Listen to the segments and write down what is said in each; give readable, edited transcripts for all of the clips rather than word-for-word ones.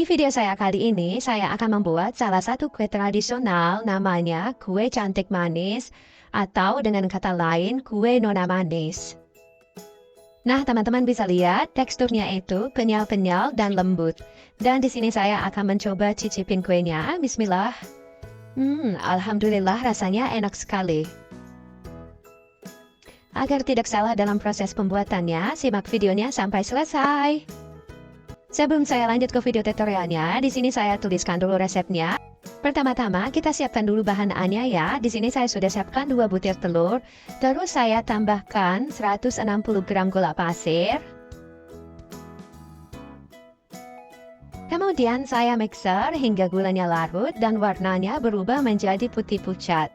Di video saya kali ini, saya akan membuat salah satu kue tradisional namanya kue cantik manis atau dengan kata lain kue nona manis. Nah, teman-teman bisa lihat teksturnya itu kenyal-kenyal dan lembut. Dan di sini saya akan mencoba cicipin kuenya. Bismillah. Alhamdulillah rasanya enak sekali. Agar tidak salah dalam proses pembuatannya, simak videonya sampai selesai. Sebelum saya lanjut ke video tutorialnya, di sini saya tuliskan dulu resepnya. Pertama-tama kita siapkan dulu bahan-bahannya ya. Di sini saya sudah siapkan 2 butir telur. Terus saya tambahkan 160 gram gula pasir. Kemudian saya mixer hingga gulanya larut dan warnanya berubah menjadi putih pucat.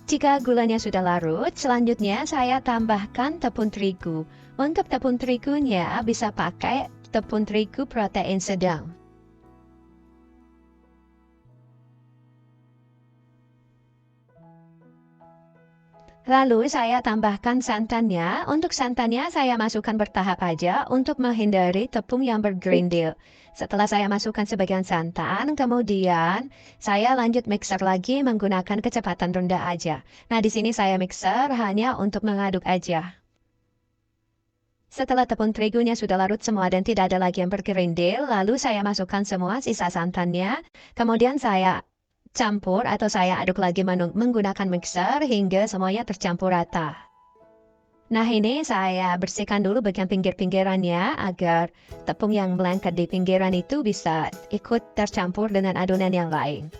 Jika gulanya sudah larut, selanjutnya saya tambahkan tepung terigu. Untuk tepung terigunya bisa pakai tepung terigu protein sedang. Lalu saya tambahkan santannya. Untuk santannya saya masukkan bertahap aja untuk menghindari tepung yang bergerindil. Setelah saya masukkan sebagian santan, kemudian saya lanjut mixer lagi menggunakan kecepatan rendah aja. Nah, di sini saya mixer hanya untuk mengaduk aja. Setelah tepung terigunya sudah larut semua dan tidak ada lagi yang bergerindil, lalu saya masukkan semua sisa santannya. Kemudian saya campur atau saya aduk lagi menggunakan mixer hingga semuanya tercampur rata. Nah, ini saya bersihkan dulu bagian pinggir-pinggirannya agar tepung yang melengket di pinggiran itu bisa ikut tercampur dengan adonan yang lain.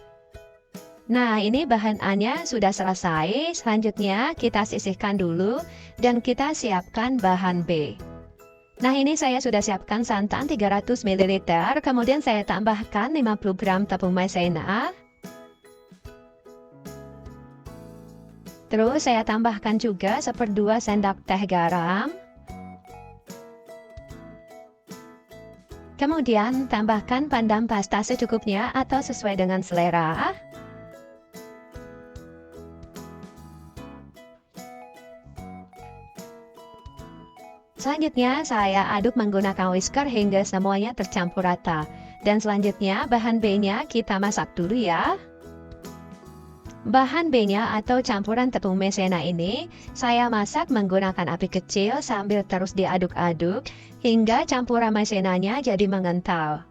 Nah, ini bahannya sudah selesai. Selanjutnya kita sisihkan dulu dan kita siapkan bahan B. Nah, ini saya sudah siapkan santan 300 ml, kemudian saya tambahkan 50 gram tepung maizena. Terus saya tambahkan juga 1/2 sendok teh garam. Kemudian tambahkan pandan pasta secukupnya atau sesuai dengan selera. Selanjutnya saya aduk menggunakan whisker hingga semuanya tercampur rata. Dan selanjutnya bahan B-nya kita masak dulu ya. Bahan B-nya atau campuran tepung maizena ini saya masak menggunakan api kecil sambil terus diaduk-aduk hingga campuran maizenanya jadi mengental.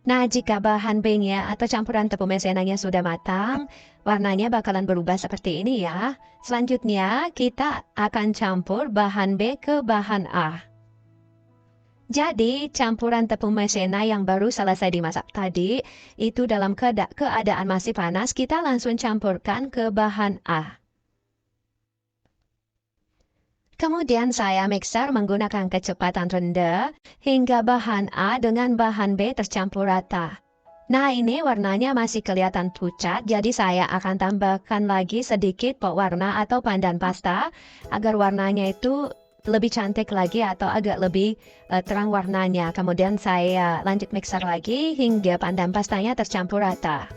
Nah, jika bahan B-nya atau campuran tepung maizenanya sudah matang, warnanya bakalan berubah seperti ini ya. Selanjutnya kita akan campur bahan B ke bahan A. Jadi, campuran tepung maizena yang baru selesai dimasak tadi, itu dalam keadaan masih panas, kita langsung campurkan ke bahan A. Kemudian saya mixer menggunakan kecepatan rendah, hingga bahan A dengan bahan B tercampur rata. Nah, ini warnanya masih kelihatan pucat, jadi saya akan tambahkan lagi sedikit pewarna atau pandan pasta, agar warnanya itu lebih cantik lagi atau agak lebih terang warnanya. Kemudian saya lanjut mixer lagi hingga pandan pastanya tercampur rata.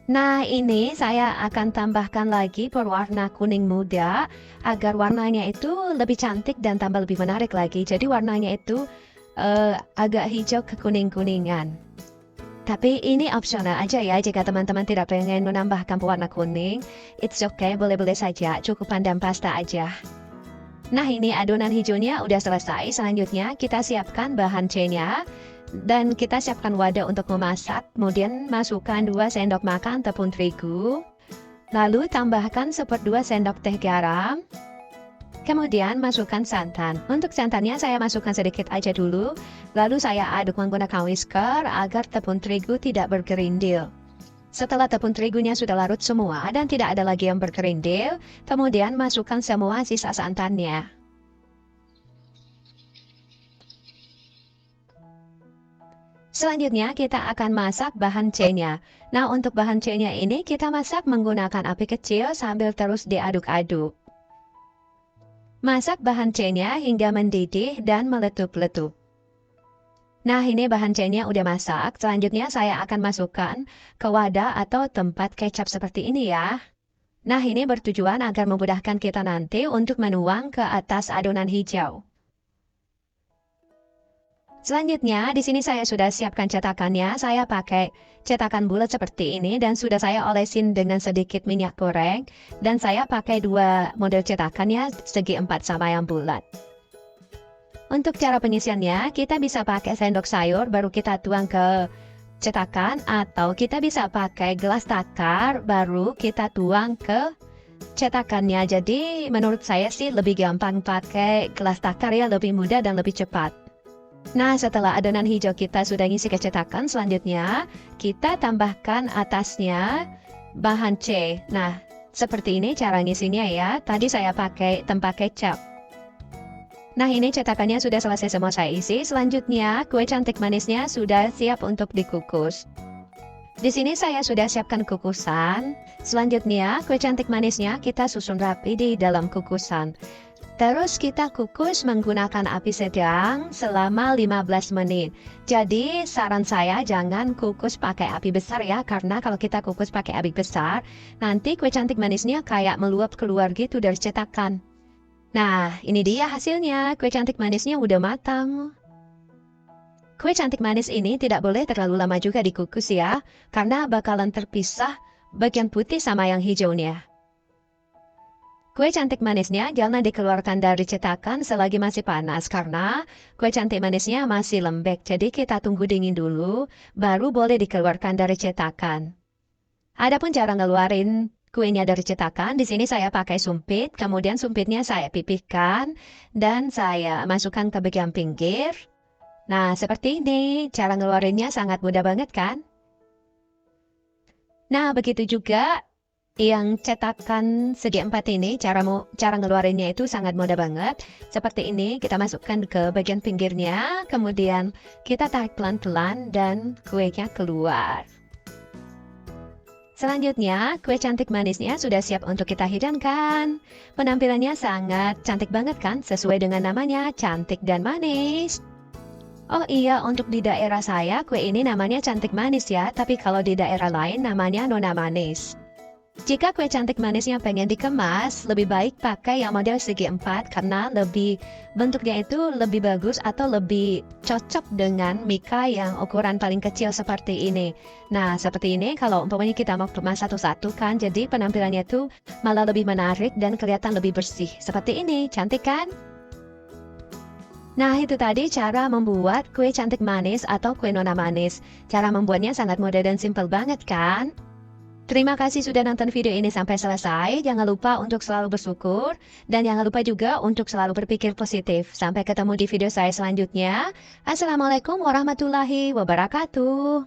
Nah, ini saya akan tambahkan lagi pewarna kuning muda agar warnanya itu lebih cantik dan tambah lebih menarik lagi. Jadi warnanya itu agak hijau ke kuning-kuningan. Tapi ini opsional aja ya, jika teman-teman tidak pengen menambahkan pewarna kuning, it's okay, boleh-boleh saja, cukup pandan pasta aja. Nah, ini adonan hijaunya udah selesai, selanjutnya kita siapkan bahan C-nya, dan kita siapkan wadah untuk memasak, kemudian masukkan 2 sendok makan tepung terigu, lalu tambahkan 1/2 sendok teh garam, kemudian masukkan santan. Untuk santannya saya masukkan sedikit aja dulu, lalu saya aduk menggunakan whisker agar tepung terigu tidak bergerindil. Setelah tepung terigunya sudah larut semua dan tidak ada lagi yang bergerindil, kemudian masukkan semua sisa santannya. Selanjutnya kita akan masak bahan C-nya. Nah, untuk bahan C-nya ini kita masak menggunakan api kecil sambil terus diaduk-aduk. Masak bahan C-nya hingga mendidih dan meletup-letup. Nah, ini bahan C-nya udah masak. Selanjutnya saya akan masukkan ke wadah atau tempat kecap seperti ini ya. Nah, ini bertujuan agar memudahkan kita nanti untuk menuang ke atas adonan hijau. Selanjutnya, di sini saya sudah siapkan cetakannya. Saya pakai cetakan bulat seperti ini dan sudah saya olesin dengan sedikit minyak goreng. Dan saya pakai dua model cetakannya, segi 4 sama yang bulat. Untuk cara pengisiannya, kita bisa pakai sendok sayur baru kita tuang ke cetakan atau kita bisa pakai gelas takar baru kita tuang ke cetakannya. Jadi menurut saya sih lebih gampang pakai gelas takar ya, lebih mudah dan lebih cepat. Nah, setelah adonan hijau kita sudah ngisi ke cetakan, selanjutnya kita tambahkan atasnya bahan C. Nah, seperti ini cara ngisinya ya. Tadi saya pakai tempat kecap. Nah, ini cetakannya sudah selesai semua saya isi. Selanjutnya, kue cantik manisnya sudah siap untuk dikukus. Di sini saya sudah siapkan kukusan. Selanjutnya, kue cantik manisnya kita susun rapi di dalam kukusan. Terus kita kukus menggunakan api sedang selama 15 menit. Jadi, saran saya jangan kukus pakai api besar ya, karena kalau kita kukus pakai api besar, nanti kue cantik manisnya kayak meluap keluar gitu dari cetakan. Nah, ini dia hasilnya. Kue cantik manisnya udah matang. Kue cantik manis ini tidak boleh terlalu lama juga dikukus ya, karena bakalan terpisah bagian putih sama yang hijaunya. Kue cantik manisnya jangan dikeluarkan dari cetakan selagi masih panas, karena kue cantik manisnya masih lembek. Jadi kita tunggu dingin dulu, baru boleh dikeluarkan dari cetakan. Adapun cara ngeluarin kuenya dari cetakan, di sini saya pakai sumpit, kemudian sumpitnya saya pipihkan dan saya masukkan ke bagian pinggir. Nah, seperti ini, cara ngeluarinnya sangat mudah banget kan? Nah, begitu juga yang cetakan segi 4 ini, cara ngeluarinnya itu sangat mudah banget. Seperti ini, kita masukkan ke bagian pinggirnya, kemudian kita tarik pelan-pelan dan kuenya keluar. Selanjutnya, kue cantik manisnya sudah siap untuk kita hidangkan. Penampilannya sangat cantik banget kan, sesuai dengan namanya, cantik dan manis. Oh iya, untuk di daerah saya, kue ini namanya cantik manis ya, tapi kalau di daerah lain namanya nona manis. Jika kue cantik manisnya pengen dikemas, lebih baik pakai yang model segi 4 karena bentuknya itu lebih bagus atau lebih cocok dengan mika yang ukuran paling kecil seperti ini. Nah, seperti ini kalau umpamanya kita mau kemas satu-satu kan, jadi penampilannya tuh malah lebih menarik dan kelihatan lebih bersih. Seperti ini, cantik kan? Nah, itu tadi cara membuat kue cantik manis atau kue nona manis. Cara membuatnya sangat mudah dan simpel banget kan? Terima kasih sudah nonton video ini sampai selesai. Jangan lupa untuk selalu bersyukur. Dan jangan lupa juga untuk selalu berpikir positif. Sampai ketemu di video saya selanjutnya. Assalamualaikum warahmatullahi wabarakatuh.